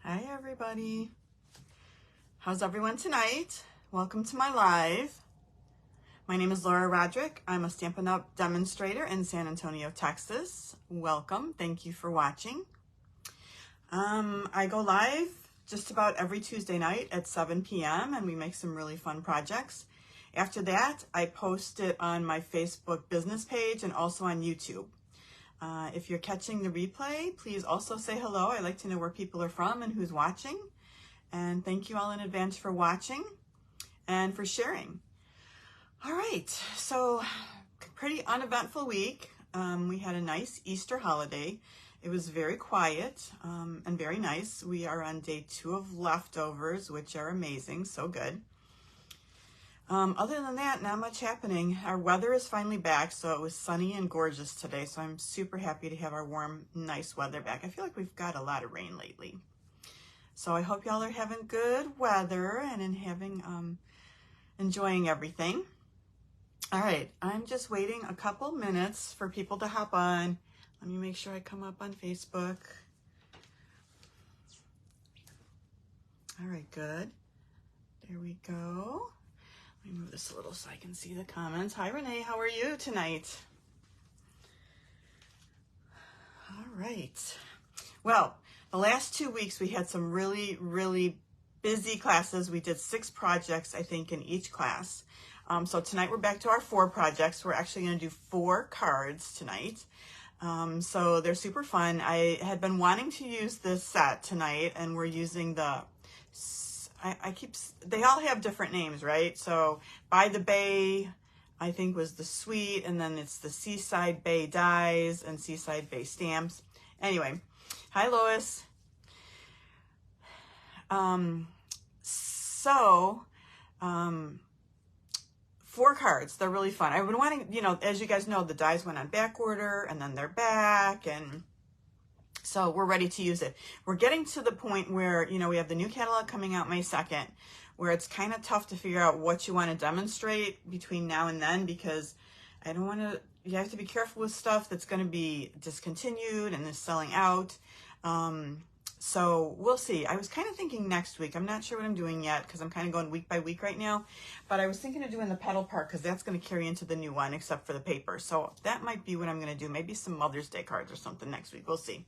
Hi everybody. How's everyone tonight? Welcome to my live. My name is Laura Rodrick. I'm a Stampin' Up demonstrator in San Antonio, Texas. Welcome. Thank you for watching. I go live just about every Tuesday night at 7 p.m. and we make some really fun projects. After that, I post it on my Facebook business page and also on YouTube. If you're catching the replay, please also say hello. I like to know where people are from and who's watching. And thank you all in advance for watching and for sharing. All right, so pretty uneventful week. We had a nice Easter holiday. It was very quiet and very nice. We are on day 2 of leftovers, which are amazing, so good. Other than that, not much happening. Our weather is finally back, so it was sunny and gorgeous today, so I'm super happy to have our warm, nice weather back. I feel like we've got a lot of rain lately. So I hope y'all are having good weather and enjoying everything. All right, I'm just waiting a couple minutes for people to hop on. Let me make sure I come up on Facebook. All right, good. There we go. Let me move this a little so I can see the comments. Hi, Renee. How are you tonight? All right. Well, the last 2 weeks we had some really, really busy classes. We did 6 projects, I think, in each class. So tonight we're back to our 4 projects. We're actually going to do 4 cards tonight. So they're super fun. I had been wanting to use this set tonight, and we're using the... they all have different names, right? So By the Bay, I think, was the suite, and then it's the Seaside Bay dies and Seaside Bay stamps. Anyway, hi Lois. 4 cards. They're really fun. I've been wanting, as you guys know, the dies went on back order and then they're back, and so we're ready to use it. We're getting to the point where, we have the new catalog coming out May 2nd, where it's kind of tough to figure out what you want to demonstrate between now and then, because I don't want to, you have to be careful with stuff that's going to be discontinued and is selling out. So we'll see. I was kind of thinking next week. I'm not sure what I'm doing yet because I'm kind of going week by week right now, but I was thinking of doing the petal part because that's going to carry into the new one except for the paper. So that might be what I'm going to do. Maybe some Mother's Day cards or something next week. We'll see.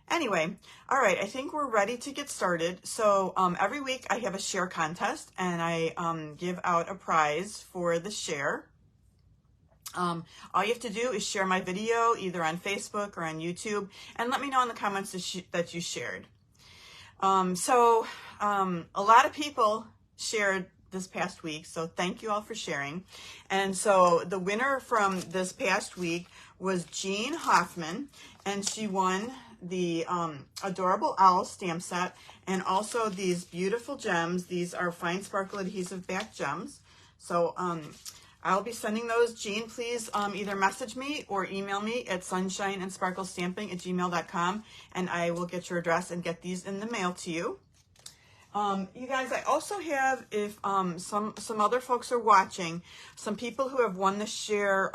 Anyway, all right, I think we're ready to get started. So every week I have a share contest, and I give out a prize for the share. All you have to do is share my video either on Facebook or on YouTube, and let me know in the comments that you shared. A lot of people shared this past week, so thank you all for sharing. And so the winner from this past week was Jean Hoffman, and she won the Adorable Owl stamp set and also these beautiful gems. These are fine sparkle adhesive back gems. So I'll be sending those. Jean, please either message me or email me at sunshineandsparklestamping@gmail.com, and I will get your address and get these in the mail to you. You guys, I also have, if some other folks are watching, some people who have won the share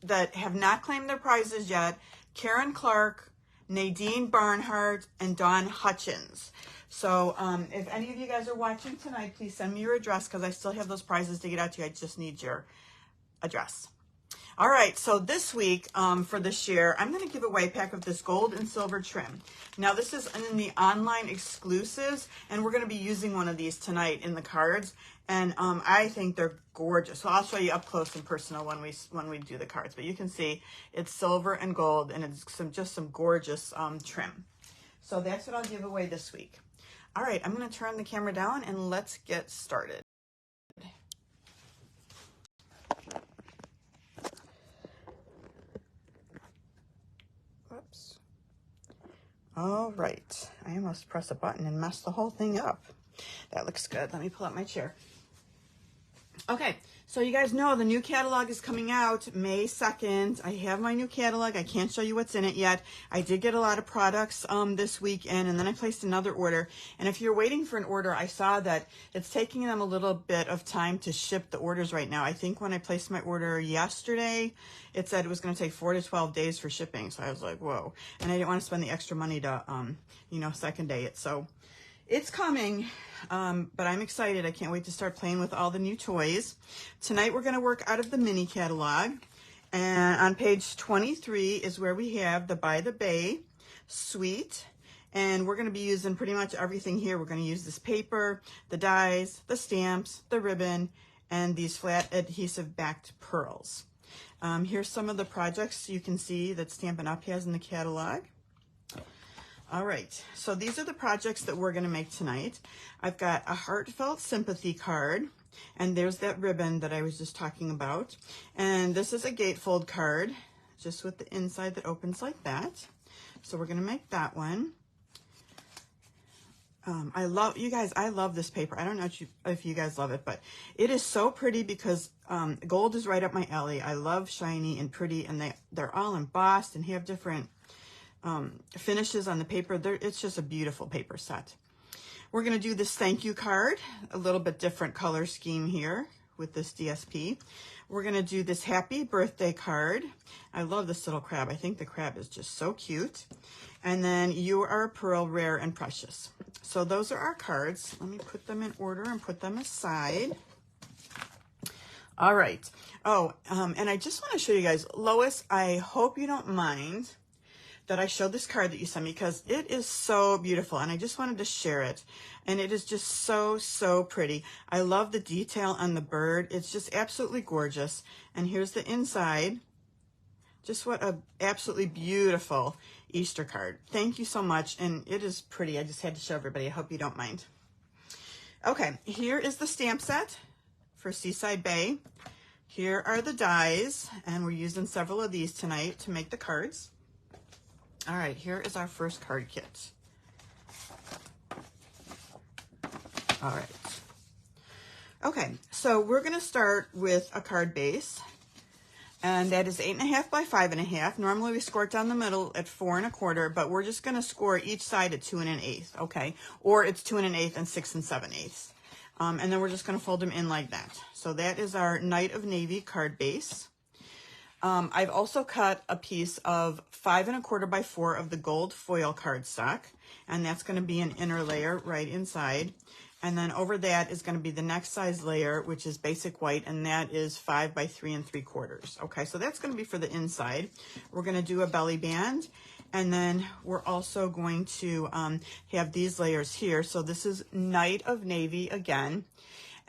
that have not claimed their prizes yet: Karen Clark, Nadine Barnhart, and Dawn Hutchins. So if any of you guys are watching tonight, please send me your address because I still have those prizes to get out to you. I just need your address. All right, so this week for the share, I'm going to give away a pack of this gold and silver trim. Now, this is in the online exclusives, and we're going to be using one of these tonight in the cards, and I think they're gorgeous. So I'll show you up close and personal when we do the cards, but you can see it's silver and gold, and it's just some gorgeous trim. So that's what I'll give away this week. All right, I'm going to turn the camera down, and let's get started. Whoops. All right, I almost pressed a button and messed the whole thing up. That looks good. Let me pull up my chair. Okay, so you guys know the new catalog is coming out May 2nd. I have my new catalog. I can't show you what's in it yet. I did get a lot of products this weekend, and then I placed another order. And if you're waiting for an order, I saw that it's taking them a little bit of time to ship the orders right now. I think when I placed my order yesterday, it said it was going to take 4 to 12 days for shipping. So I was like, whoa. And I didn't want to spend the extra money to, you know, second day it. So it's coming, but I'm excited. I can't wait to start playing with all the new toys. Tonight we're going to work out of the mini catalog. And on page 23 is where we have the By the Bay suite. And we're going to be using pretty much everything here. We're going to use this paper, the dies, the stamps, the ribbon, and these flat adhesive backed pearls. Here's some of the projects you can see that Stampin' Up! Has in the catalog. All right, so these are the projects that we're going to make tonight. I've got a heartfelt sympathy card, and there's that ribbon that I was just talking about. And this is a gatefold card, just with the inside that opens like that. So we're going to make that one. I love, you guys, I love this paper. I don't know if you guys love it, but it is so pretty because gold is right up my alley. I love shiny and pretty, and they're all embossed and have different finishes on the paper. It's just a beautiful paper set. We're going to do this thank you card, a little bit different color scheme here with this DSP. We're going to do this happy birthday card. I love this little crab. I think the crab is just so cute. And then you are a pearl, rare and precious. So those are our cards. Let me put them in order and put them aside. All right. Oh, and I just want to show you guys, Lois, I hope you don't mind that I showed this card that you sent me, because it is so beautiful, and I just wanted to share it. And it is just so, so pretty. I love the detail on the bird. It's just absolutely gorgeous. And here's the inside. Just what a absolutely beautiful Easter card. Thank you so much, and it is pretty. I just had to show everybody. I hope you don't mind. Okay, here is the stamp set for Seaside Bay. Here are the dies, and we're using several of these tonight to make the cards. All right, here is our first card kit. All right. Okay, so we're going to start with a card base, and that is 8.5 by 5.5. Normally we score it down the middle at 4 1/4, but we're just going to score each side at 2 1/8, okay? Or it's 2 1/8 and 6 7/8. And then we're just going to fold them in like that. So that is our Night of Navy card base. I've also cut a piece of 5 1/4 by 4 of the gold foil cardstock, and that's going to be an inner layer right inside. And then over that is going to be the next size layer, which is basic white, and that is 5 by 3 3/4. Okay, so that's going to be for the inside. We're going to do a belly band, and then we're also going to have these layers here. So this is Night of Navy again.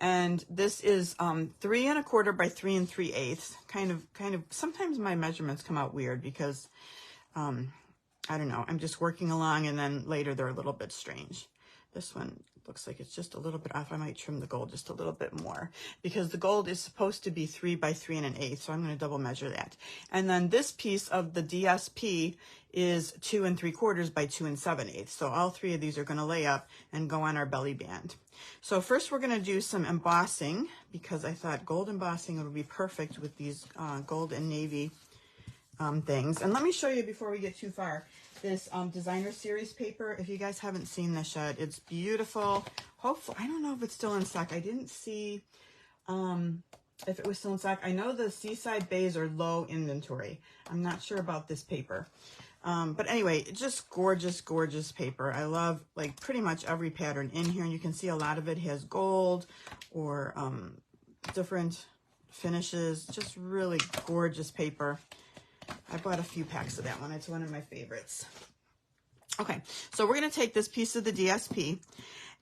And this is 3 1/4 by 3 3/8. Kind of, sometimes my measurements come out weird because, I don't know, I'm just working along, and then later they're a little bit strange. This one looks like it's just a little bit off. I might trim the gold just a little bit more, because the gold is supposed to be 3 by 3 1/8. So I'm going to double measure that. And then this piece of the DSP is 2 3/4 by 2 7/8. So all three of these are going to lay up and go on our belly band. So first we're going to do some embossing, because I thought gold embossing would be perfect with these gold and navy things. And let me show you before we get too far this designer series paper. If you guys haven't seen this yet, it's beautiful. Hopefully, I don't know if it's still in stock. I didn't see if it was still in stock. I know the Seaside Bays are low inventory. I'm not sure about this paper. But anyway, just gorgeous, gorgeous paper. I love like pretty much every pattern in here. And you can see a lot of it has gold or different finishes. Just really gorgeous paper. I bought a few packs of that one. It's one of my favorites. Okay, so we're going to take this piece of the DSP,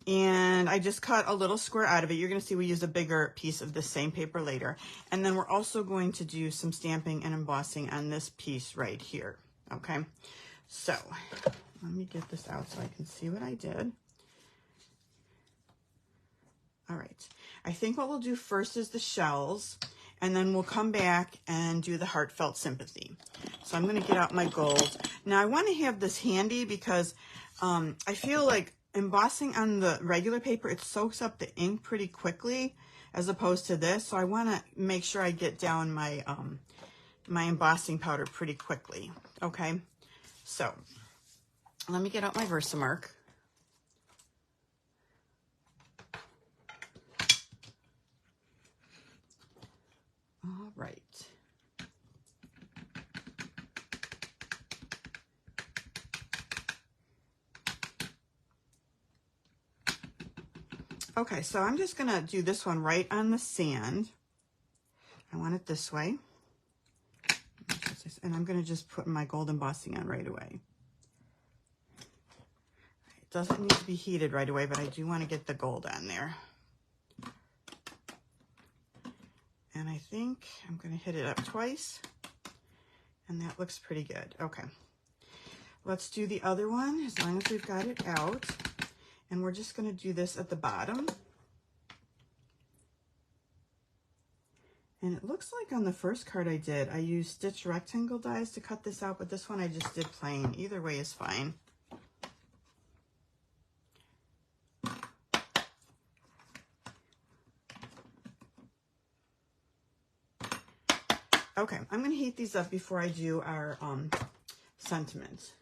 and I just cut a little square out of it. You're going to see we use a bigger piece of the same paper later. And then we're also going to do some stamping and embossing on this piece right here. Okay, so let me get this out so I can see what I did. All right, I think what we'll do first is the shells, and then we'll come back and do the heartfelt sympathy. So I'm going to get out my gold. Now I want to have this handy because I feel like embossing on the regular paper, it soaks up the ink pretty quickly. as opposed to this. So I want to make sure I get down my, my embossing powder pretty quickly. Okay. So let me get out my Versamark. All right. Okay, so I'm just gonna do this one right on the sand. I want it this way. And I'm gonna just put my gold embossing on right away. It doesn't need to be heated right away, but I do want to get the gold on there. And I think I'm going to hit it up twice. And that looks pretty good. Okay. Let's do the other one as long as we've got it out. And we're just going to do this at the bottom. And it looks like on the first card I used stitch rectangle dies to cut this out, but this one I just did plain. Either way is fine. Okay, I'm going to heat these up before I do our sentiment.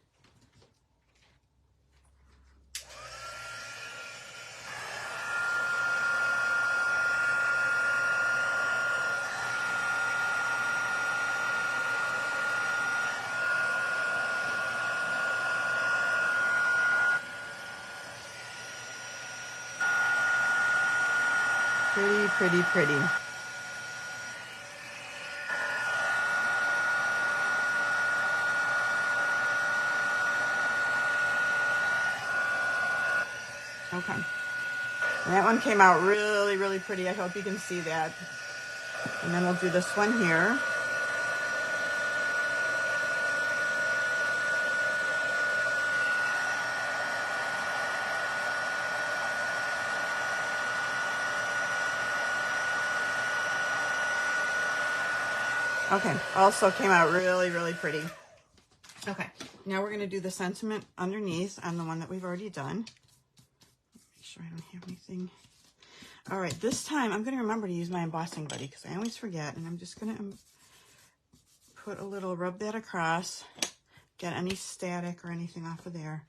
Pretty, pretty, pretty. Okay. And that one came out really, really pretty. I hope you can see that. And then we'll do this one here. Okay, also came out really, really pretty. Okay, now we're going to do the sentiment underneath on the one that we've already done. Make sure I don't have anything. All right, this time I'm going to remember to use my embossing buddy because I always forget. And I'm just going to put a little, rub that across, get any static or anything off of there.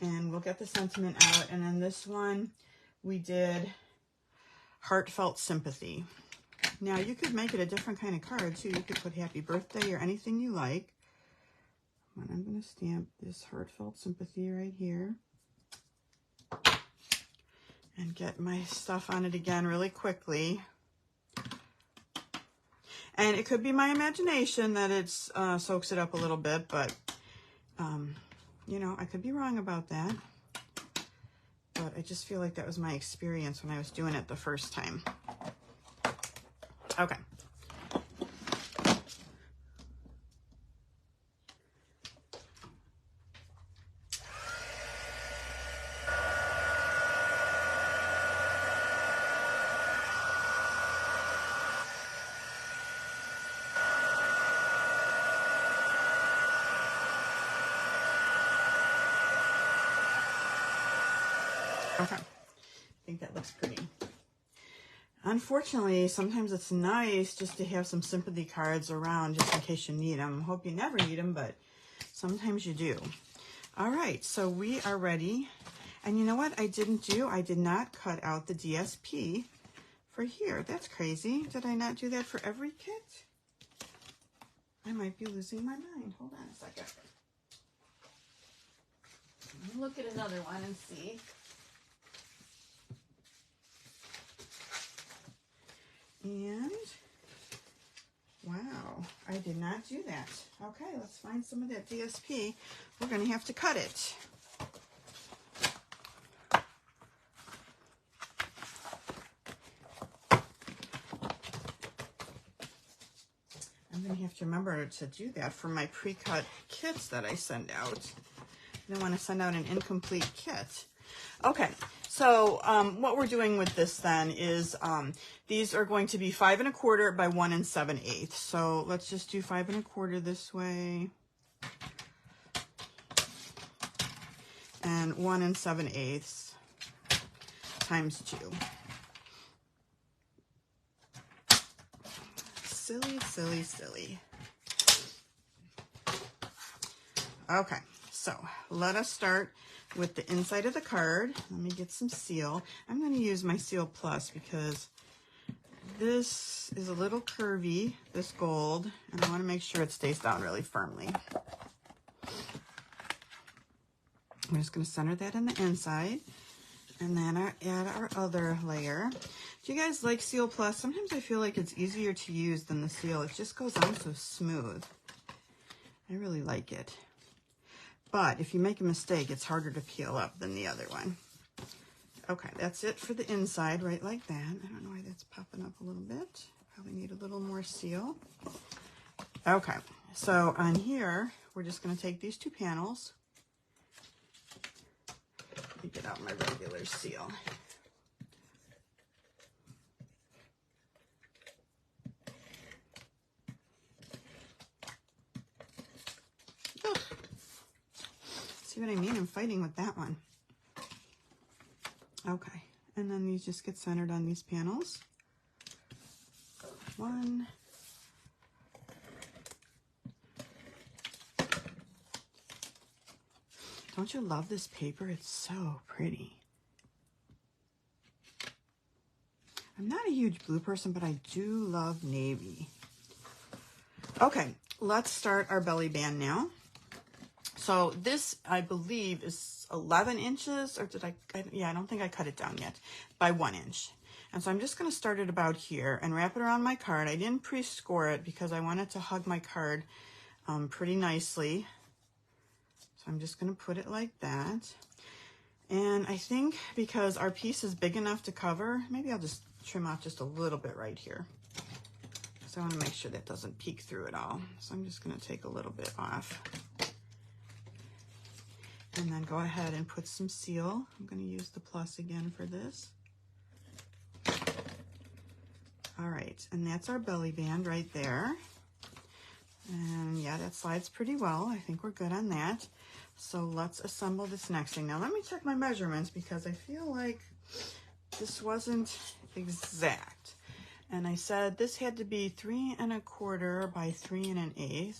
And we'll get the sentiment out. And then this one, we did Heartfelt Sympathy. Now, you could make it a different kind of card, too. You could put Happy Birthday or anything you like. And I'm going to stamp this Heartfelt Sympathy right here. And get my stuff on it again really quickly. And it could be my imagination that it soaks it up a little bit, but, you know, I could be wrong about that. But I just feel like that was my experience when I was doing it the first time. Okay. Okay. I think that looks pretty. Unfortunately, sometimes it's nice just to have some sympathy cards around just in case you need them. Hope you never need them, but sometimes you do. All right, so we are ready. And you know what I didn't do? I did not cut out the DSP for here. That's crazy. Did I not do that for every kit? I might be losing my mind. Hold on a second. Let me look at another one and see. And, wow, I did not do that. Okay, let's find some of that DSP. We're going to have to cut it. I'm going to have to remember to do that for my pre-cut kits that I send out. I don't want to send out an incomplete kit. Okay, so what we're doing with this then is these are going to be 5 1/4 by 1 7/8. So let's just do 5 1/4 this way and 1 7/8 times 2. silly, silly, silly. Okay, so let us start with the inside of the card. Let me get some seal. I'm going to use my Seal Plus because this is a little curvy, this gold, and I want to make sure it stays down really firmly. I'm just going to center that in the inside, and then add our other layer. Do you guys like Seal Plus? Sometimes I feel like it's easier to use than the Seal. It just goes on so smooth. I really like it. But if you make a mistake, it's harder to peel up than the other one. Okay, that's it for the inside, right like that. I don't know why that's popping up a little bit. Probably need a little more seal. Okay, so on here, we're just going to take these two panels. Let me get out my regular seal. Ugh. See what I mean? I'm fighting with that one. Okay, and then these just get centered on these panels. One. Don't you love this paper? It's so pretty. I'm not a huge blue person, but I do love navy. Okay, let's start our belly band now. So this, I believe, is 11 inches, or did yeah, I don't think I cut it down yet, by 1 inch. And so I'm just going to start it about here and wrap it around my card. I didn't pre-score it because I wanted to hug my card pretty nicely. So I'm just going to put it like that. And I think because our piece is big enough to cover, maybe I'll just trim off just a little bit right here. So I want to make sure that doesn't peek through it all. So I'm just going to take a little bit off. And then go ahead and put some seal. I'm going to use the plus again for this. All right, and that's our belly band right there. And yeah, that slides pretty well. I think we're good on that. So let's assemble this next thing. Now let me check my measurements because I feel like this wasn't exact. And I said this had to be 3 1/4 by 3 1/8.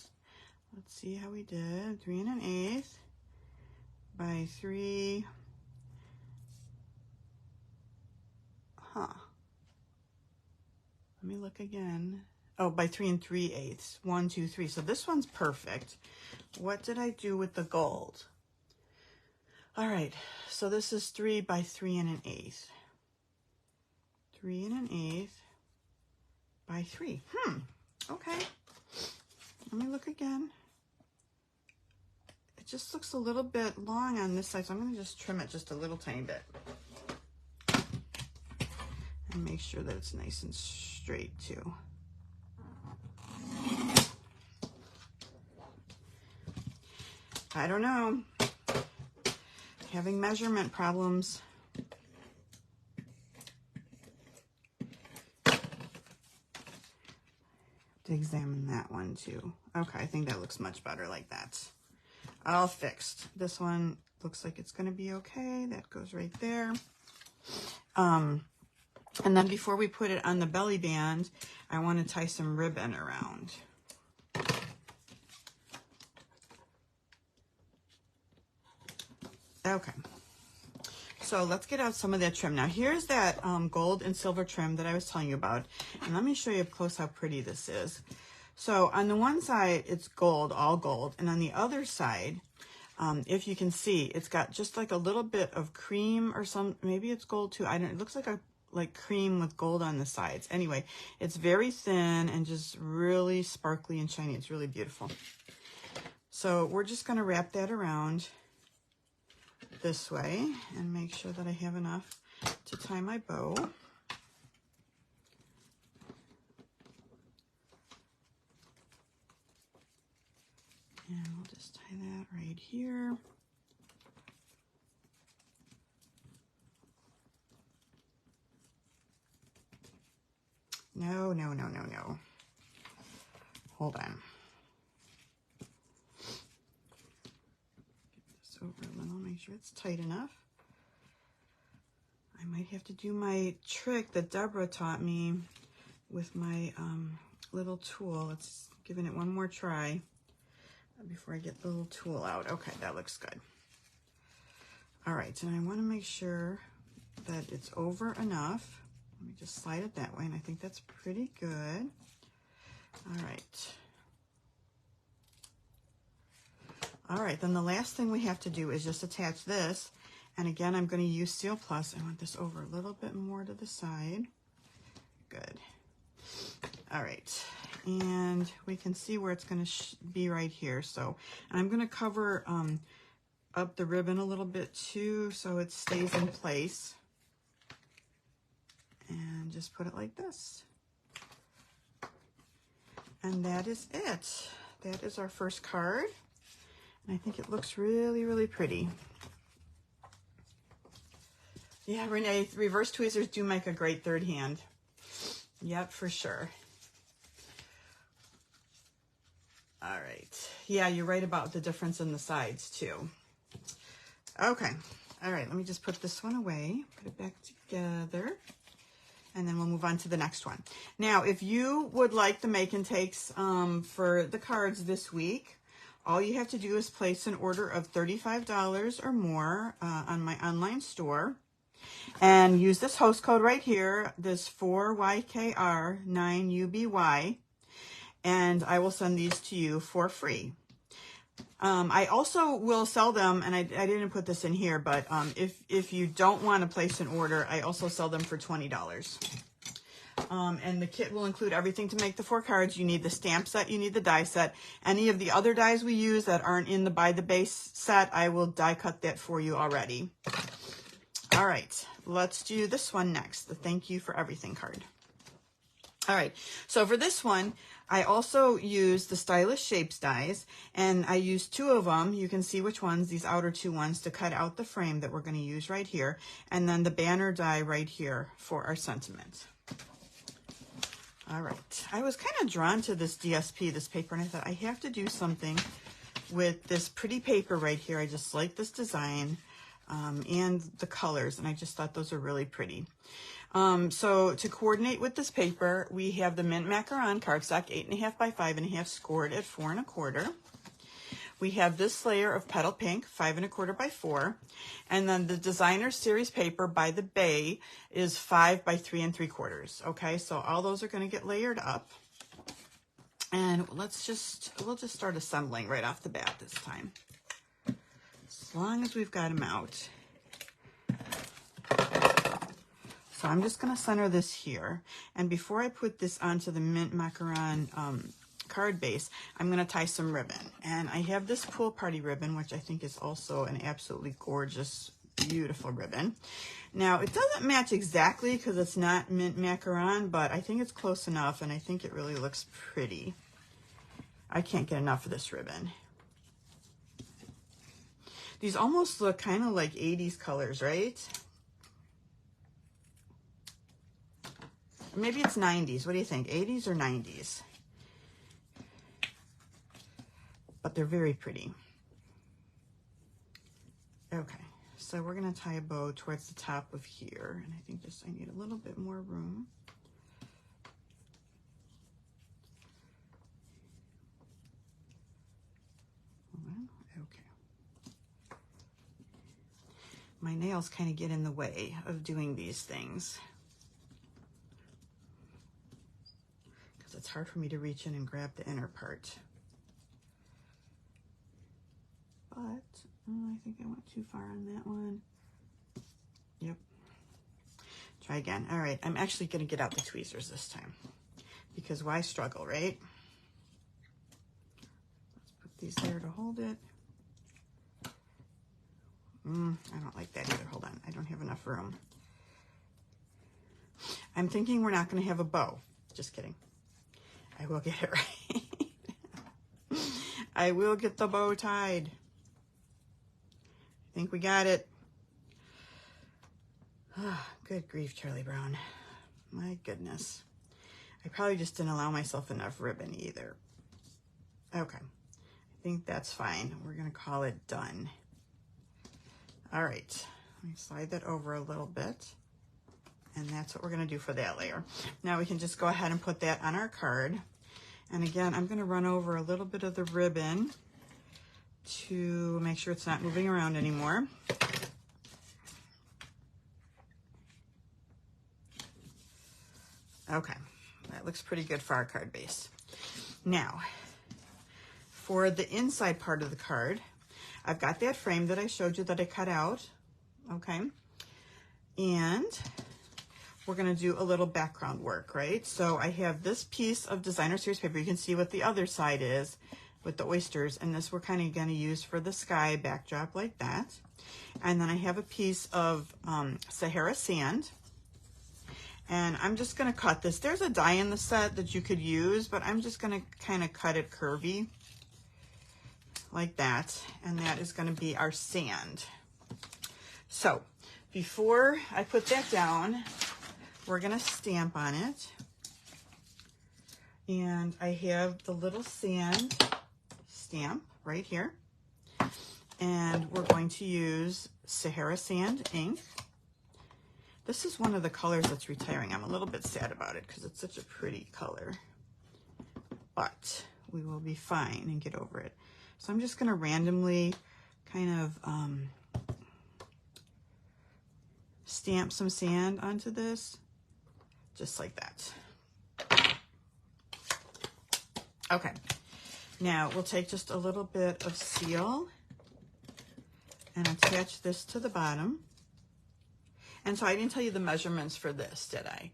Let's see how we did. 3 1/8 by 3. Huh. Let me look again. Oh, by 3 3/8. 1, 2, 3. So this one's perfect. What did I do with the gold? All right. So this is 3 by 3 1/8. 3 1/8 by 3. Okay. Let me look again. It just looks a little bit long on this side, so I'm going to just trim it just a little tiny bit. And make sure that it's nice and straight too. I don't know. Having measurement problems. To examine that one too. Okay, I think that looks much better like that. All fixed. This one looks like it's going to be okay. That goes right there. And then before we put it on the belly band, I want to tie some ribbon around. Okay. So let's get out some of that trim. Now here's that gold and silver trim that I was telling you about. And let me show you up close how pretty this is. So on the one side, it's gold, all gold. And on the other side, if you can see, it's got just like a little bit of cream or some, maybe it's gold too. I don't, it looks like cream with gold on the sides. Anyway, it's very thin and just really sparkly and shiny. It's really beautiful. So we're just going to wrap that around this way and make sure that I have enough to tie my bow. And we'll just tie that right here. No, no, no, no, no. Hold on. Get this over a little, make sure it's tight enough. I might have to do my trick that Deborah taught me with my little tool. Let's give it one more try before I get the little tool out. Okay, that looks good. All right, and I want to make sure that it's over enough. Let me just slide it that way, and I think that's pretty good. All right. All right, then the last thing we have to do is just attach this. And again, I'm going to use Seal Plus. I want this over a little bit more to the side. Good. All right, and we can see where it's going to be right here. So I'm going to cover up the ribbon a little bit too, so it stays in place. And just put it like this. And that is it. That is our first card. And I think it looks really, really pretty. Yeah, Renee, reverse tweezers do make a great third hand. Yep, for sure. All right. Yeah, you're right about the difference in the sides too. Okay. All right, let me just put this one away, put it back together, and then we'll move on to the next one. Now, if you would like the make and takes for the cards this week, all you have to do is place an order of $35 or more on my online store and use this host code right here, this 4YKR9UBY, and I will send these to you for free. I also will sell them, and I didn't put this in here, but if you don't want to place an order, I also sell them for $20. And the kit will include everything to make the 4 cards. You need the stamp set, you need the die set. Any of the other dies we use that aren't in the Buy the Base set, I will die cut that for you already. All right, let's do this one next, the Thank You for Everything card. All right, so for this one, I also use the Stylish Shapes dies, and I used 2 of them. You can see which ones, these outer 2 ones, to cut out the frame that we're going to use right here, and then the banner die right here for our sentiment. All right, I was kind of drawn to this DSP, this paper, and I thought I have to do something with this pretty paper right here. I just like this design and the colors, and I just thought those are really pretty. So to coordinate with this paper, we have the Mint Macaron cardstock, 8.5 by 5.5, scored at 4 1/4. We have this layer of Petal Pink, 5 1/4 by 4, and then the Designer Series paper by the Bay is 5 by 3 3/4. Okay, so all those are going to get layered up, and we'll just start assembling right off the bat this time, as long as we've got them out. So I'm just going to center this here, and before I put this onto the Mint Macaron card base, I'm going to tie some ribbon. And I have this Pool Party ribbon, which I think is also an absolutely gorgeous, beautiful ribbon. Now, it doesn't match exactly because it's not Mint Macaron, but I think it's close enough, and I think it really looks pretty. I can't get enough of this ribbon. These almost look kind of like 80s colors, right? Maybe it's 90s. What do you think? 80s or 90s? But they're very pretty. Okay, so we're going to tie a bow towards the top of here, and I think I need a little bit more room. Okay. My nails kind of get in the way of doing these things, because it's hard for me to reach in and grab the inner part. But I think I went too far on that one. Yep. Try again. All right, I'm actually going to get out the tweezers this time, because why struggle, right? Let's put these there to hold it. I don't like that either. Hold on, I don't have enough room. I'm thinking we're not going to have a bow. Just kidding. I will get it right. I will get the bow tied. I think we got it. Oh, good grief, Charlie Brown. My goodness. I probably just didn't allow myself enough ribbon either. Okay. I think that's fine. We're going to call it done. All right. Let me slide that over a little bit. And that's what we're going to do for that layer. Now we can just go ahead and put that on our card. And again, I'm going to run over a little bit of the ribbon to make sure it's not moving around anymore. Okay, that looks pretty good for our card base. Now, for the inside part of the card, I've got that frame that I showed you that I cut out, okay? And we're gonna do a little background work, right? So I have this piece of designer series paper. You can see what the other side is with the oysters, and this we're kind of gonna use for the sky backdrop like that. And then I have a piece of Sahara sand, and I'm just gonna cut this. There's a die in the set that you could use, but I'm just gonna kind of cut it curvy like that, and that is gonna be our sand. So before I put that down, we're gonna stamp on it. And I have the little sand stamp right here. And we're going to use Sahara Sand ink. This is one of the colors that's retiring. I'm a little bit sad about it because it's such a pretty color. But we will be fine and get over it. So I'm just gonna randomly kind of stamp some sand onto this, just like that. Okay, now we'll take just a little bit of seal and attach this to the bottom. And so I didn't tell you the measurements for this, did I?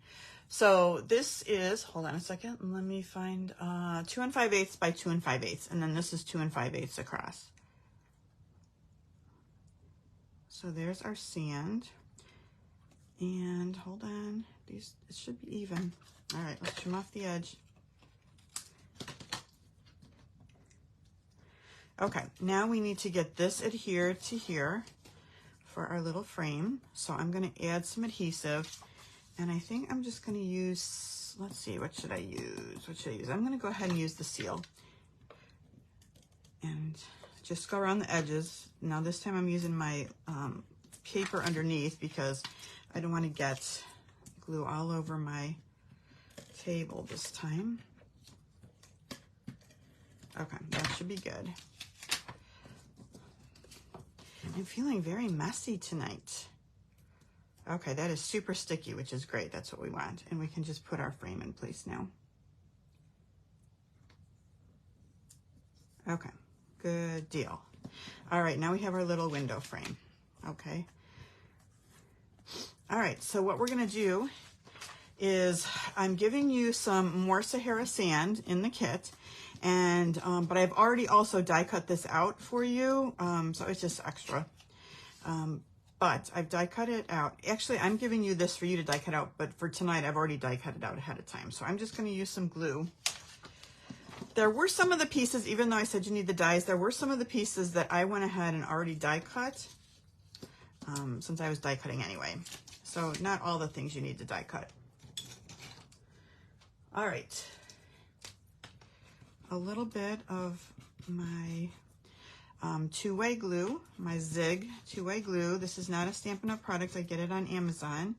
So this is, hold on a second, let me find 2 5/8 by 2 5/8, and then this is 2 5/8 across. So there's our sand. And hold on, it should be even. All right, let's trim off the edge. Okay, now we need to get this adhered to here for our little frame. So I'm gonna add some adhesive, and I think I'm just gonna use, let's see, what should I use? I'm gonna go ahead and use the seal. And just go around the edges. Now this time I'm using my paper underneath because I don't want to get glue all over my table this time. Okay, that should be good. I'm feeling very messy tonight. Okay, that is super sticky, which is great. That's what we want. And we can just put our frame in place now. Okay, good deal. All right, now we have our little window frame. Okay. All right, so what we're gonna do is I'm giving you some more Sahara sand in the kit, and but I've already also die cut this out for you, so it's just extra. But I've die cut it out. Actually, I'm giving you this for you to die cut out, but for tonight I've already die cut it out ahead of time. So I'm just gonna use some glue. There were some of the pieces, even though I said you need the dies, there were some of the pieces that I went ahead and already die cut, since I was die cutting anyway. So not all the things you need to die cut. All right. A little bit of my two-way glue, my Zig two-way glue. This is not a Stampin' Up! Product. I get it on Amazon,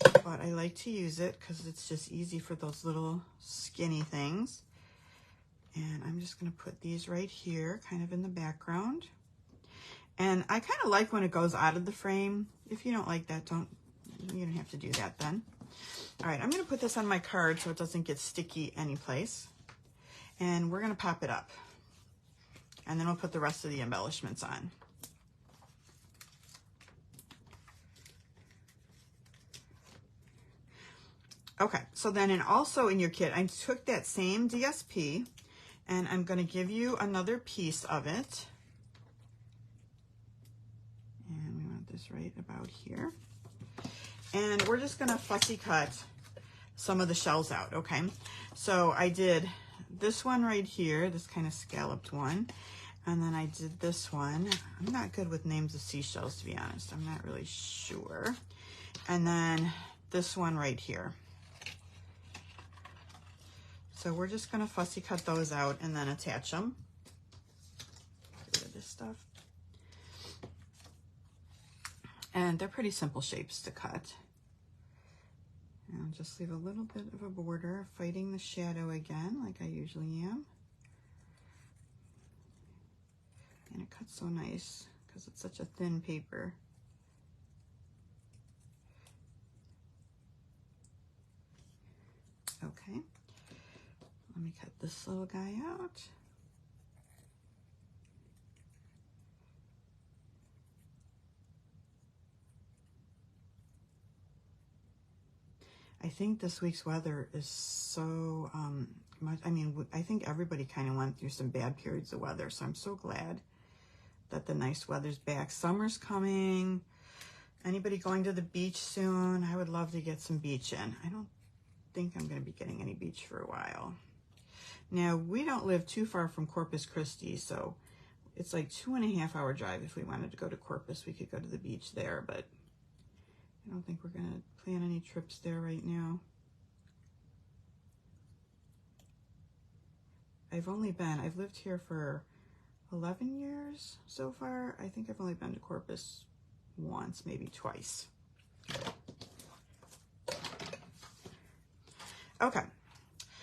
but I like to use it because it's just easy for those little skinny things. And I'm just going to put these right here, kind of in the background. And I kind of like when it goes out of the frame. If you don't like that, you don't have to do that then. All right, I'm going to put this on my card so it doesn't get sticky anyplace. And we're going to pop it up. And then we'll put the rest of the embellishments on. Okay, so then also in your kit, I took that same DSP and I'm going to give you another piece of it. And we want this right about here. And we're just going to fussy cut some of the shells out, okay? So I did this one right here, this kind of scalloped one. And then I did this one. I'm not good with names of seashells, to be honest. I'm not really sure. And then this one right here. So we're just going to fussy cut those out and then attach them. Get rid of this stuff. And they're pretty simple shapes to cut. I'll just leave a little bit of a border, fighting the shadow again, like I usually am. And it cuts so nice because it's such a thin paper. Okay, let me cut this little guy out. I think this week's weather is so much. I mean, I think everybody kind of went through some bad periods of weather, so I'm so glad that the nice weather's back. Summer's coming. Anybody going to the beach soon? I would love to get some beach in. I don't think I'm going to be getting any beach for a while. Now, we don't live too far from Corpus Christi, so it's like 2.5 hour drive. If we wanted to go to Corpus, we could go to the beach there, but I don't think we're going to plan any trips there right now. I've lived here for 11 years so far. I think I've only been to Corpus once, maybe twice. Okay,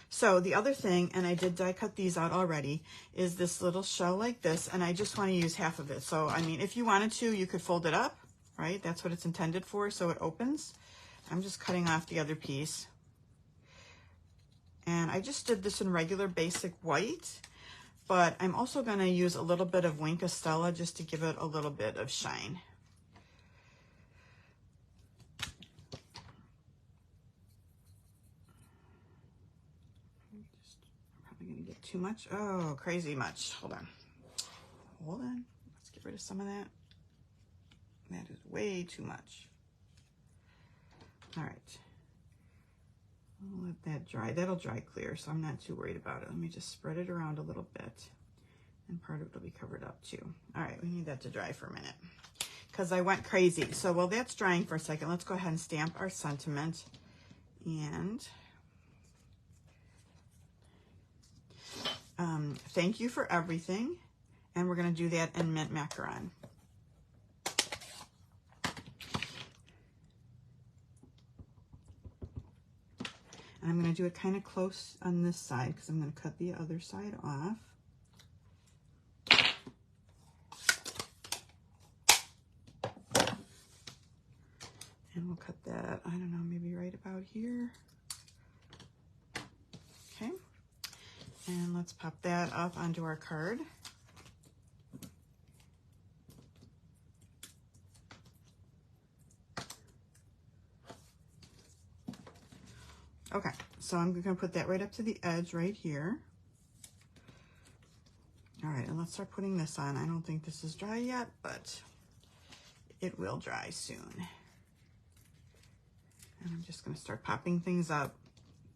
so the other thing, and I did die cut these out already, is this little shell like this, and I just want to use half of it. So, I mean, if you wanted to, you could fold it up, right? That's what it's intended for, so it opens. I'm just cutting off the other piece. And I just did this in regular basic white, but I'm also going to use a little bit of Wink of Stella just to give it a little bit of shine. I'm probably going to get too much. Oh, crazy much. Hold on. Let's get rid of some of that. That is way too much. All right. I'll let that dry. That'll dry clear, so I'm not too worried about it. Let me just spread it around a little bit, and part of it will be covered up too. All right, we need that to dry for a minute because I went crazy. So while that's drying for a second, let's go ahead and stamp our sentiment. And thank you for everything. And we're going to do that in mint macaron. And I'm going to do it kind of close on this side because I'm going to cut the other side off. And we'll cut that, I don't know, maybe right about here. Okay. And let's pop that up onto our card. Okay, so I'm going to put that right up to the edge right here. All right, and let's start putting this on. I don't think this is dry yet, but it will dry soon. And I'm just going to start popping things up.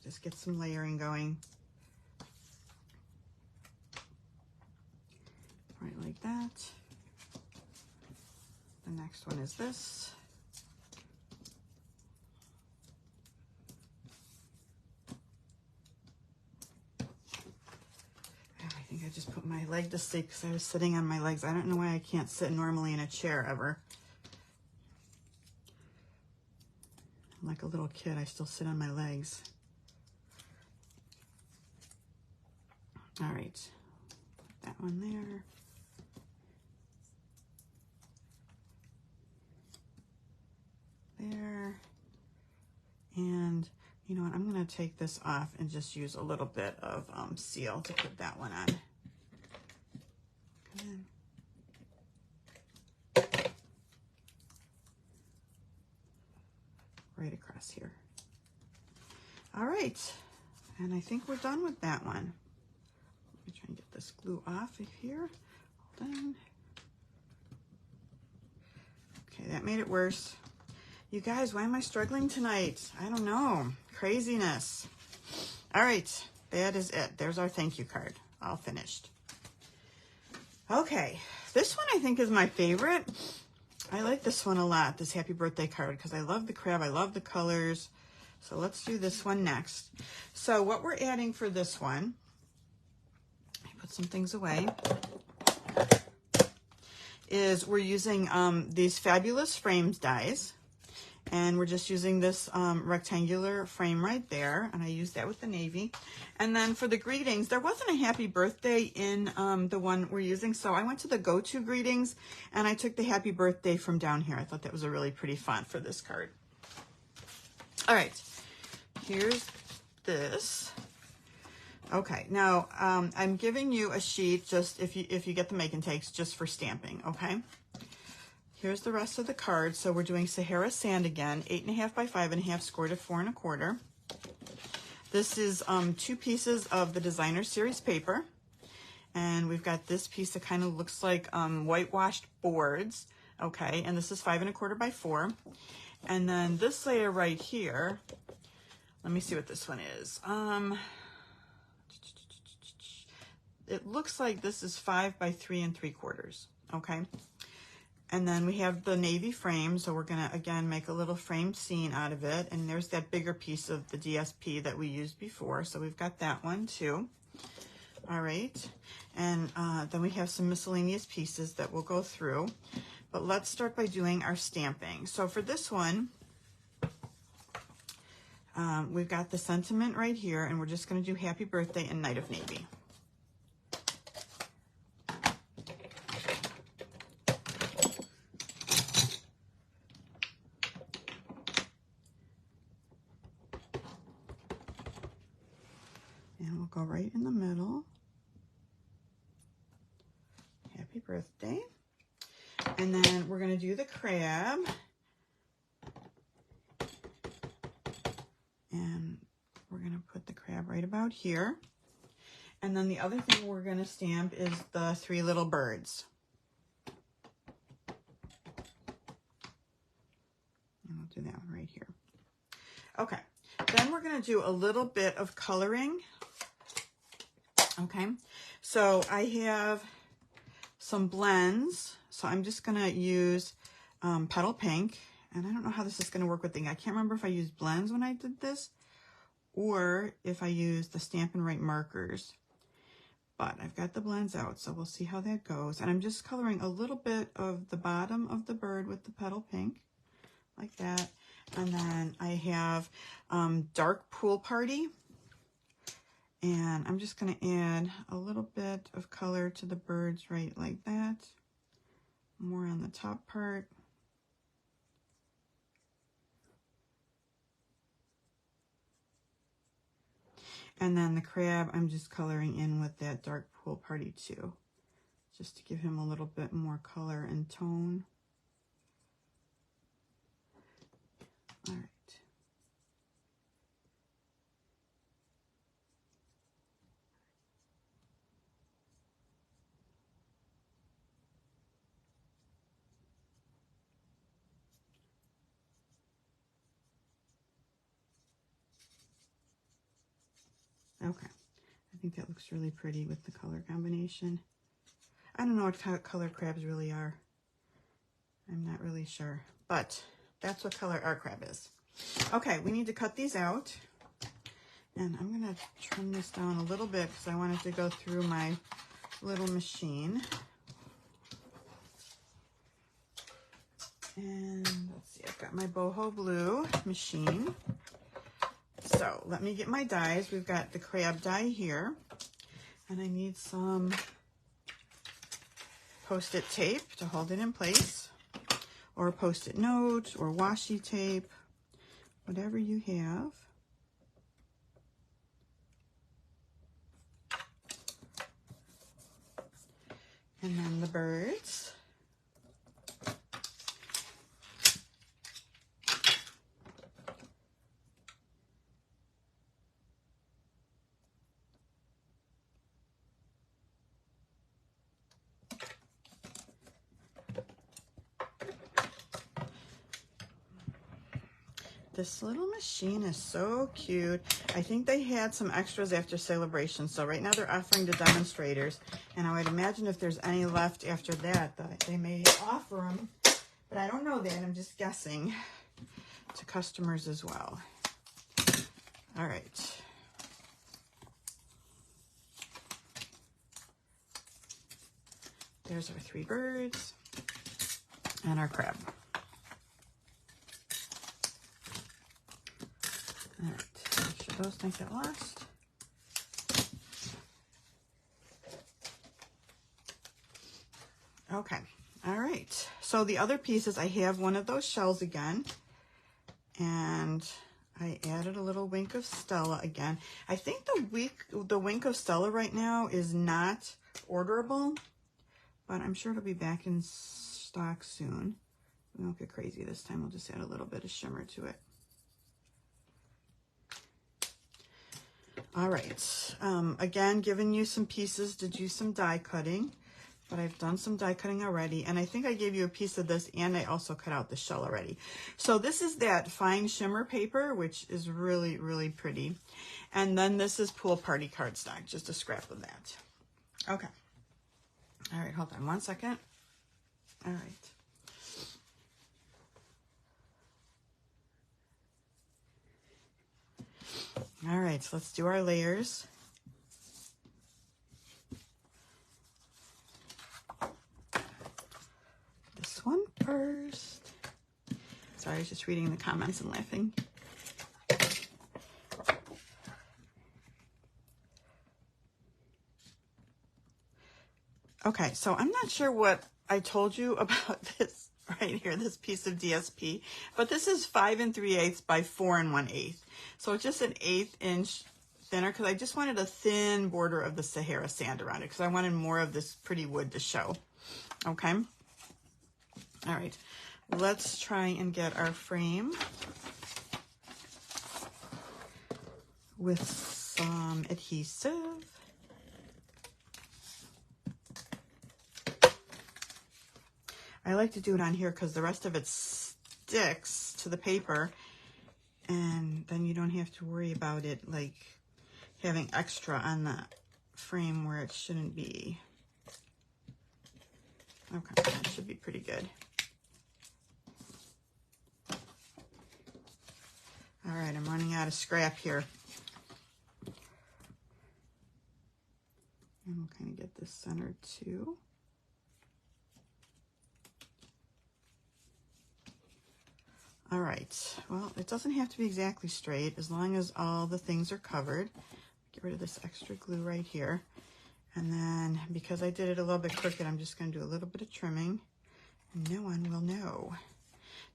Just get some layering going. Right like that. The next one is this. I just put my leg to sleep because I was sitting on my legs. I don't know why I can't sit normally in a chair ever. I'm like a little kid. I still sit on my legs. All right. Put that one there. There. And you know what? I'm going to take this off and just use a little bit of seal to put that one on. Right across here. All right, and I think we're done with that one. Let me try and get this glue off of here. Hold on. Okay, that made it worse. You guys, why am I struggling tonight? I don't know. Craziness. All right, that is it. There's our thank you card. All finished. Okay, this one I think is my favorite. I like this one a lot, this happy birthday card, because I love the crab, I love the colors. So let's do this one next. So what we're adding for this one, I put some things away, is we're using these Fabulous Frames dies. And we're just using this rectangular frame right there. And I used that with the navy. And then for the greetings, there wasn't a happy birthday in the one we're using. So I went to the go-to greetings and I took the happy birthday from down here. I thought that was a really pretty font for this card. All right, here's this. Okay, now I'm giving you a sheet just if you get the make and takes just for stamping, okay? Here's the rest of the card. So we're doing Sahara Sand again, 8.5 by 5.5, scored at 4 1/4. This is 2 pieces of the Designer Series paper. And we've got this piece that kind of looks like whitewashed boards, okay? And this is 5 1/4 by 4. And then this layer right here, let me see what this one is. It looks like this is 5 by 3 3/4, okay? And then we have the navy frame, so we're gonna, again, make a little frame scene out of it. And there's that bigger piece of the DSP that we used before, so we've got that one too. All right, and then we have some miscellaneous pieces that we'll go through. But let's start by doing our stamping. So for this one, we've got the sentiment right here, and we're just gonna do Happy Birthday and Night of Navy. And we'll go right in the middle. Happy birthday. And then we're going to do the crab. And we're going to put the crab right about here. And then the other thing we're going to stamp is the 3 little birds. And we'll do that one right here. Okay. Then we're going to do a little bit of coloring. Okay, so I have some blends. So I'm just going to use Petal Pink. And I don't know how this is going to work with ink. I can't remember if I used blends when I did this or if I used the Stampin' Right markers. But I've got the blends out, so we'll see how that goes. And I'm just coloring a little bit of the bottom of the bird with the Petal Pink, like that. And then I have Dark Pool Party. And I'm just going to add a little bit of color to the birds right like that. More on the top part. And then the crab, I'm just coloring in with that Dark Pool Party too, just to give him a little bit more color and tone. All right. Okay, I think that looks really pretty with the color combination. I don't know what kind of color crabs really are. I'm not really sure, but that's what color our crab is. Okay, we need to cut these out. And I'm gonna trim this down a little bit because I wanted to go through my little machine. And let's see, I've got my boho blue machine. So let me get my dies. We've got the crab die here, and I need some Post-it tape to hold it in place, or a Post-it note, or washi tape, whatever you have. And then the birds. This little machine is so cute. I think they had some extras after Celebration. So right now they're offering to demonstrators. And I would imagine if there's any left after that, they may offer them. But I don't know that. I'm just guessing to customers as well. All right. There's our 3 birds and our crab. All right, make sure those don't get lost. Okay, all right. So the other pieces, I have one of those shells again, and I added a little wink of Stella again. I think the wink of Stella right now is not orderable, but I'm sure it'll be back in stock soon. We won't get crazy this time. We'll just add a little bit of shimmer to it. All right, again, giving you some pieces to do some die cutting, but I've done some die cutting already, and I think I gave you a piece of this, and I also cut out the shell already. So this is that fine shimmer paper, which is really, really pretty. And then this is Pool Party cardstock, just a scrap of that. Okay. All right, hold on one second. All right. All right, so let's do our layers. This one first. Sorry, I was just reading the comments and laughing. Okay, so I'm not sure what I told you about this right here, this piece of DSP, but this is 5 3/8 by 4 1/8. So it's just an 1/8 inch thinner, because I just wanted a thin border of the Sahara sand around it, because I wanted more of this pretty wood to show. Okay. All right, let's try and get our frame with some adhesive. I like to do it on here because the rest of it sticks to the paper, and then you don't have to worry about it like having extra on the frame where it shouldn't be. Okay, that should be pretty good. All right, I'm running out of scrap here. And we'll kind of get this centered too. All right, well, it doesn't have to be exactly straight as long as all the things are covered. Get rid of this extra glue right here. And then because I did it a little bit crooked, I'm just going to do a little bit of trimming. And no one will know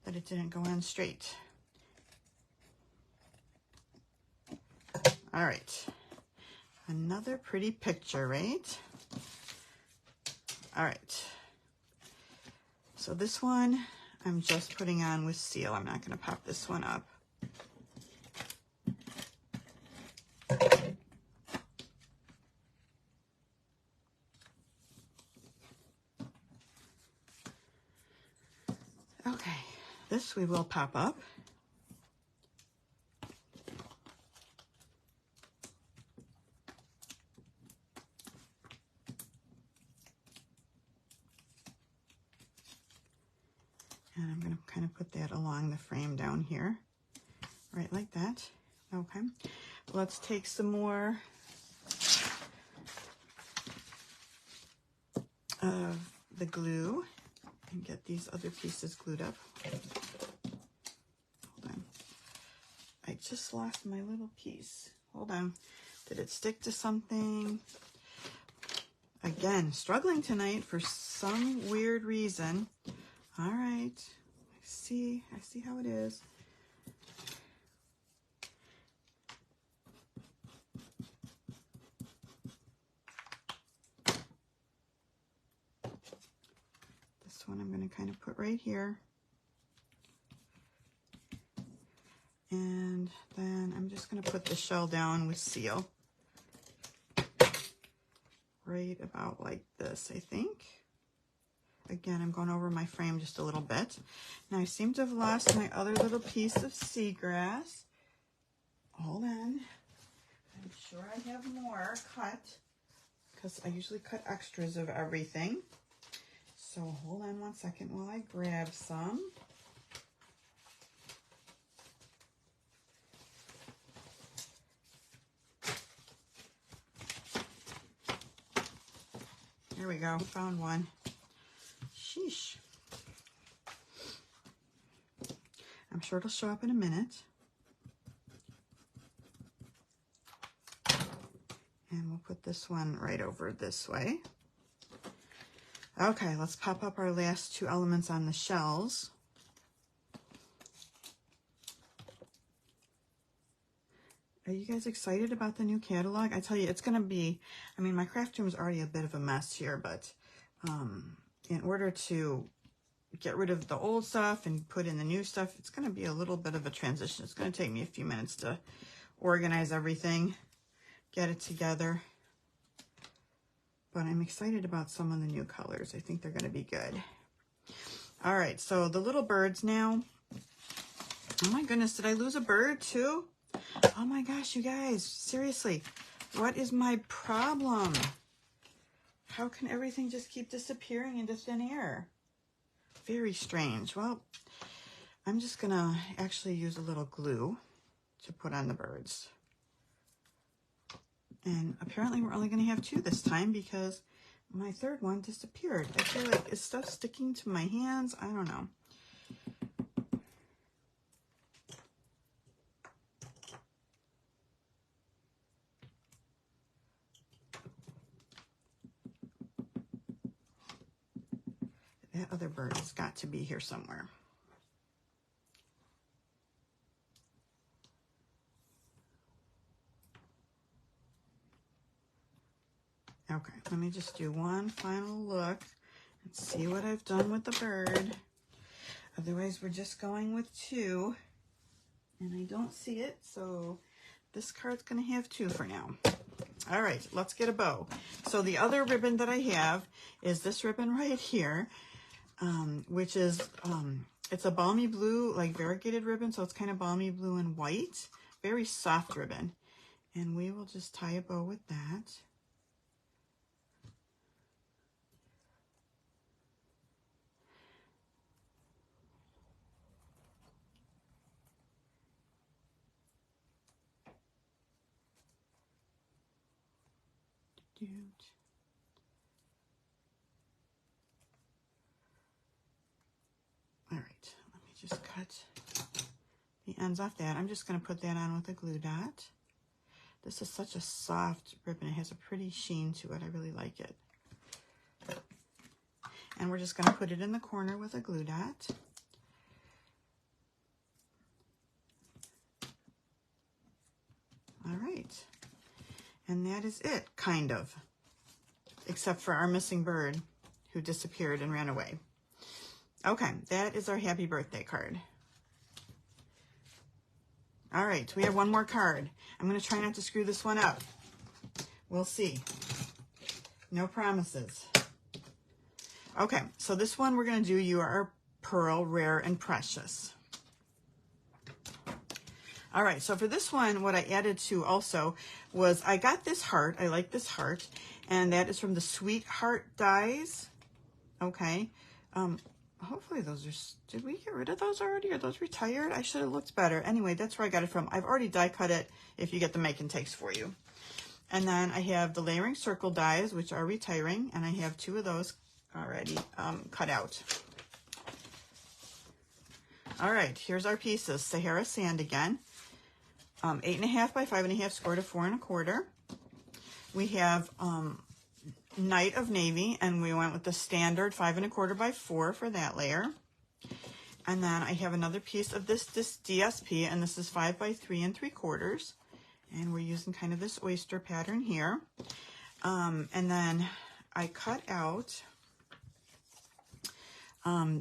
that it didn't go on straight. All right, another pretty picture, right? All right, so this one I'm just putting on with seal. I'm not going to pop this one up. Okay, this we will pop up. And I'm going to kind of put that along the frame down here, right like that. Okay, let's take some more of the glue and get these other pieces glued up. Hold on. I just lost my little piece. Hold on. Did it stick to something? Again, struggling tonight for some weird reason. All right, I see how it is. This one I'm going to kind of put right here. And then I'm just going to put the shell down with seal. Right about like this, I think. Again, I'm going over my frame just a little bit. Now I seem to have lost my other little piece of seagrass. Hold on. I'm sure I have more cut, because I usually cut extras of everything. So hold on one second while I grab some. Here we go, found one. Sheesh. I'm sure it'll show up in a minute. put this one right over this way. Okay, let's pop up our last two elements on the shells. Are you guys excited about the new catalog? I tell you, it's going to be, I mean, my craft room is already a bit of a mess here, but in order to get rid of the old stuff and put in the new stuff, it's going to be a little bit of a transition. It's going to take me a few minutes to organize everything, get it together. But I'm excited about some of the new colors. I think they're going to be good. All right, so the little birds now. Oh my goodness, did I lose a bird too? Oh my gosh, you guys, seriously, what is my problem? How can everything just keep disappearing into thin air? Very strange. Well, I'm just gonna actually use a little glue to put on the birds. And apparently we're only gonna have two this time because my third one disappeared. I feel like is stuff sticking to my hands? I don't know. That other bird has got to be here somewhere. Okay, let me just do one final look and see what I've done with the bird. Otherwise, we're just going with two, and I don't see it, so this card's going to have two for now. All right, let's get a bow. So the other ribbon that I have is this ribbon right here, which is, it's a balmy blue, like variegated ribbon, so it's kind of balmy blue and white. Very soft ribbon. And we will just tie a bow with that. All right, let me just cut the ends off that. I'm just going to put that on with a glue dot. This is such a soft ribbon. It has a pretty sheen to it. I really like it. And we're just going to put it in the corner with a glue dot. All right. And that is it, kind of. Except for our missing bird who disappeared and ran away. Okay, that is our happy birthday card. All right, we have one more card. I'm going to try not to screw this one up. We'll see. No promises. Okay, so this one we're going to do You Are a Pearl, Rare and Precious. All right, so for this one, what I added to also was I got this heart. I like this heart, and that is from the Sweetheart dies. Okay. Hopefully those are, did we get rid of those already? Are those retired? I should have looked better. Anyway, that's where I got it from. I've already die cut it if you get the make and takes for you. And then I have the Layering Circle dies, which are retiring, and I have two of those already cut out. All right, here's our pieces. Sahara Sand again. 8.5 by 5.5 square to 4 1/4. We have Night of Navy, and we went with the standard 5 1/4 by 4 for that layer. And then I have another piece of this DSP, and this is 5 by 3 3/4. And we're using kind of this oyster pattern here. And then I cut out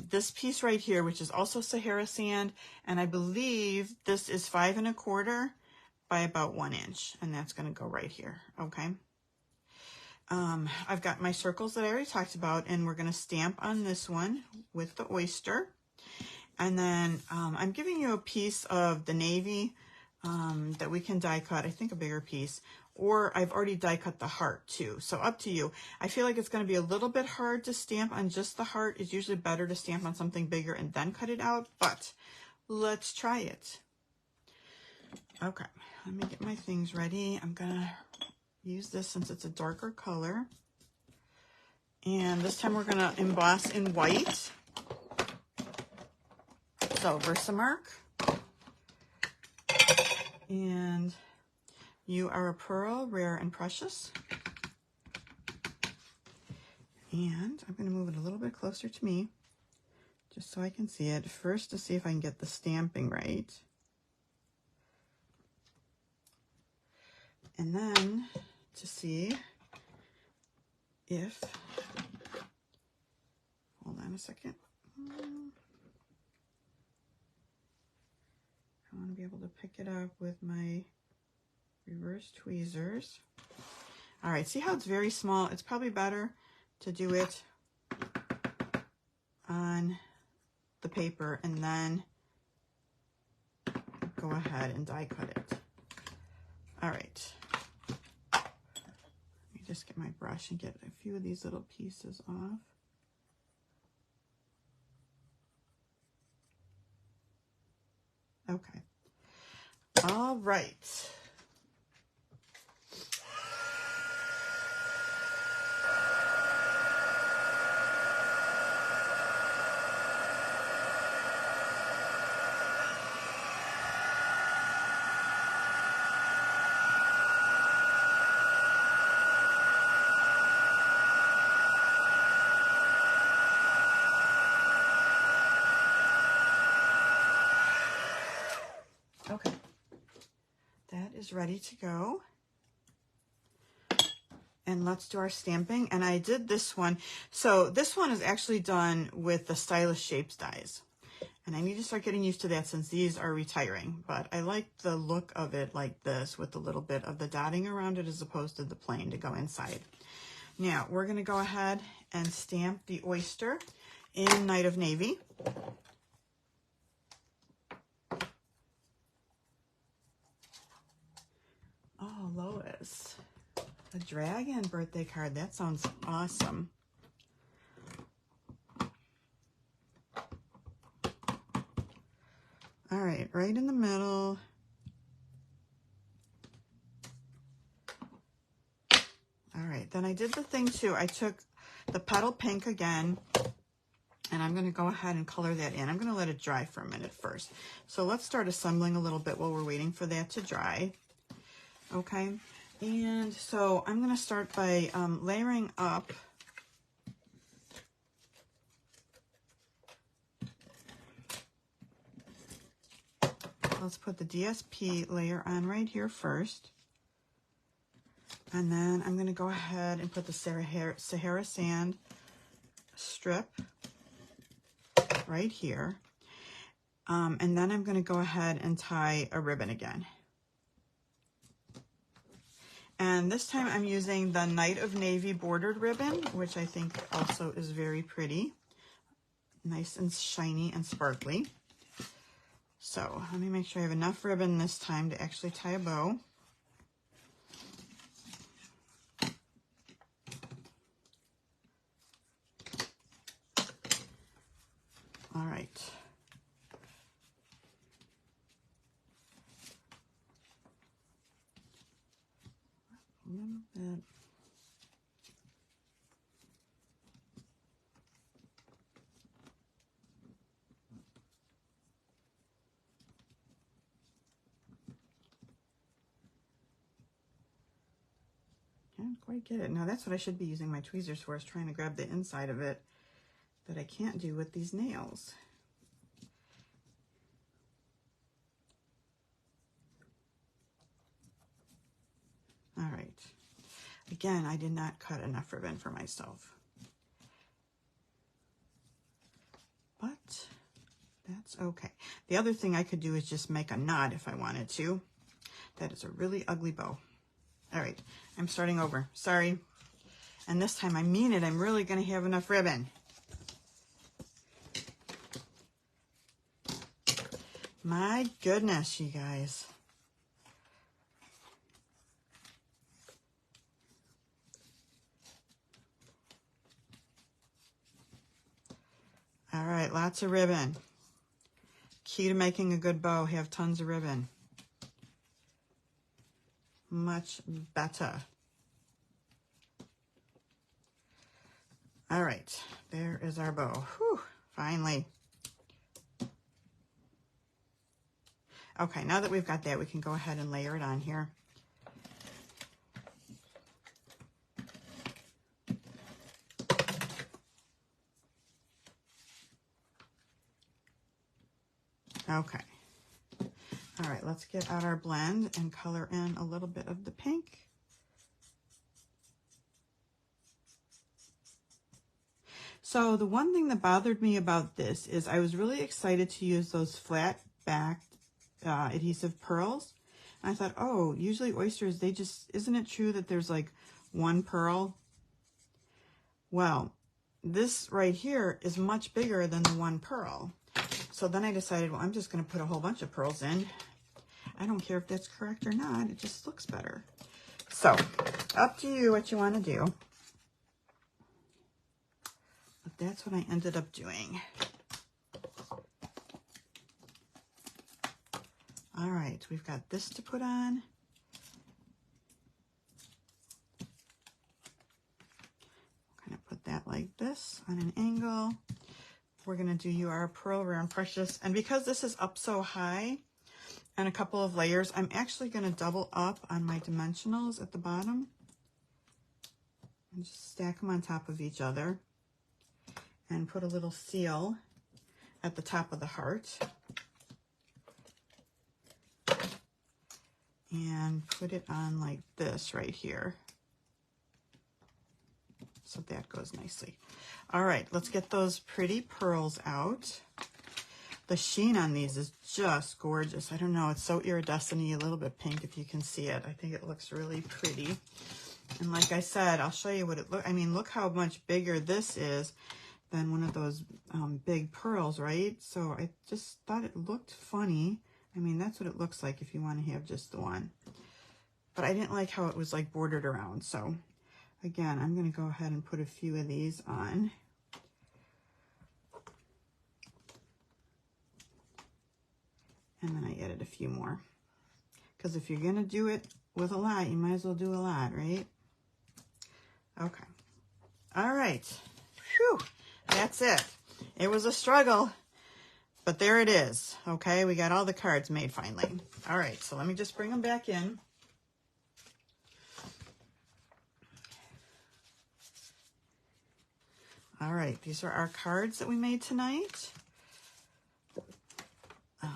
this piece right here, which is also Sahara Sand, and I believe this is 5 1/4 by about 1 inch, and that's going to go right here. Okay. I've got my circles that I already talked about, and we're going to stamp on this one with the oyster. And then I'm giving you a piece of the navy that we can die cut, I think a bigger piece, or I've already die cut the heart too. So up to you. I feel like it's going to be a little bit hard to stamp on just the heart. It's usually better to stamp on something bigger and then cut it out, but let's try it. Okay, let me get my things ready. I'm going to use this since it's a darker color. And this time we're going to emboss in white. So Versamark. And You Are a Pearl, Rare and Precious. And I'm going to move it a little bit closer to me, just so I can see it. First, to see if I can get the stamping right. And then to see if, hold on a second. I want to be able to pick it up with my reverse tweezers. All right, see how it's very small? It's probably better to do it on the paper and then go ahead and die cut it. All right. Let me just get my brush and get a few of these little pieces off. Okay. All right. Okay, that is ready to go. And let's do our stamping. And I did this one. So this one is actually done with the Stylish Shapes dies. And I need to start getting used to that since these are retiring. But I like the look of it like this with a little bit of the dotting around it as opposed to the plain to go inside. Now, we're going to go ahead and stamp the oyster in Night of Navy. Oh, Lois, a dragon birthday card. That sounds awesome. All right, right in the middle. All right, then I did the thing too. I took the petal pink again, and I'm going to go ahead and color that in. I'm going to let it dry for a minute first. So let's start assembling a little bit while we're waiting for that to dry. Okay, and so I'm going to start by layering up let's put the DSP layer on right here first. And then I'm going to go ahead and put the Sahara Sand strip right here. And then I'm going to go ahead and tie a ribbon again. And this time I'm using the Night of Navy bordered ribbon, which I think also is very pretty. Nice and shiny and sparkly. So let me make sure I have enough ribbon this time to actually tie a bow. All right. A little bit. Can't quite get it. Now that's what I should be using my tweezers for, is trying to grab the inside of it that I can't do with these nails. All right. Again, I did not cut enough ribbon for myself. But that's okay. The other thing I could do is just make a knot if I wanted to. That is a really ugly bow. All right, I'm starting over. Sorry. And this time I mean it. I'm really going to have enough ribbon. My goodness, you guys. All right, lots of ribbon. Key to making a good bow, have tons of ribbon. Much better. All right, there is our bow. Whew, finally. Okay, now that we've got that, we can go ahead and layer it on here. Okay. All right, let's get out our blend and color in a little bit of the pink. So the one thing that bothered me about this is I was really excited to use those flat backed adhesive pearls. And I thought, oh, usually oysters, they just, isn't it true that there's like one pearl? Well, this right here is much bigger than the one pearl. So then I decided, well, I'm just going to put a whole bunch of pearls in. I don't care if that's correct or not. It just looks better. So up to you what you want to do. But that's what I ended up doing. All right, we've got this to put on. Kind of put that like this on an angle. We're going to do our Pearl Rare and Precious. And because this is up so high and a couple of layers, I'm actually going to double up on my dimensionals at the bottom. And just stack them on top of each other. And put a little seal at the top of the heart. And put it on like this right here. So that goes nicely. All right, let's get those pretty pearls out. The sheen on these is just gorgeous. I don't know, it's so iridescent-y, a little bit pink if you can see it. I think it looks really pretty. And like I said, I'll show you what it looks, I mean, look how much bigger this is than one of those big pearls, right? So I just thought it looked funny. I mean, that's what it looks like if you want to have just the one. But I didn't like how it was like bordered around. So again, I'm going to go ahead and put a few of these on. And then I added a few more. Because if you're going to do it with a lot, you might as well do a lot, right? Okay. All right. Whew. That's it. It was a struggle. But there it is, okay? We got all the cards made finally. All right, so let me just bring them back in. All right, these are our cards that we made tonight. All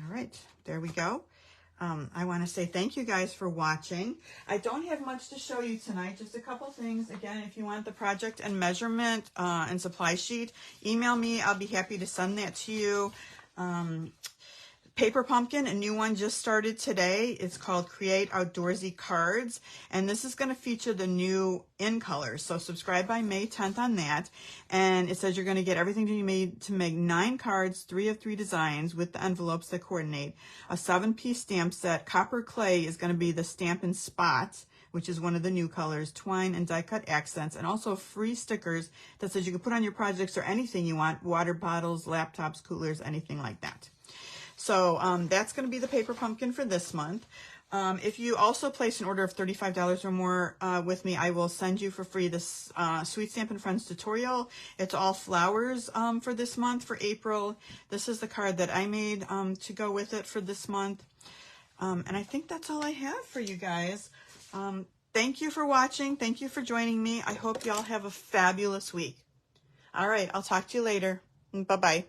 right, there we go. I want to say thank you guys for watching. I don't have much to show you tonight, just a couple things. Again, if you want the project and measurement and supply sheet, email me. I'll be happy to send that to you. Paper Pumpkin, a new one just started today. It's called Create Outdoorsy Cards, and this is going to feature the new in colors. So subscribe by May 10th on that. And it says you're going to get everything you need to make 9 cards, 3 of 3 designs with the envelopes that coordinate. A 7-piece stamp set. Copper clay is going to be the Stampin' Spot, which is one of the new colors, twine and die cut accents, and also free stickers that says you can put on your projects or anything you want, water bottles, laptops, coolers, anything like that. So that's going to be the Paper Pumpkin for this month. If you also place an order of $35 or more with me, I will send you for free this Sweet Stampin' Friends tutorial. It's all flowers for this month, for April. This is the card that I made to go with it for this month. And I think that's all I have for you guys. Thank you for watching. Thank you for joining me. I hope y'all have a fabulous week. All right, I'll talk to you later. Bye-bye.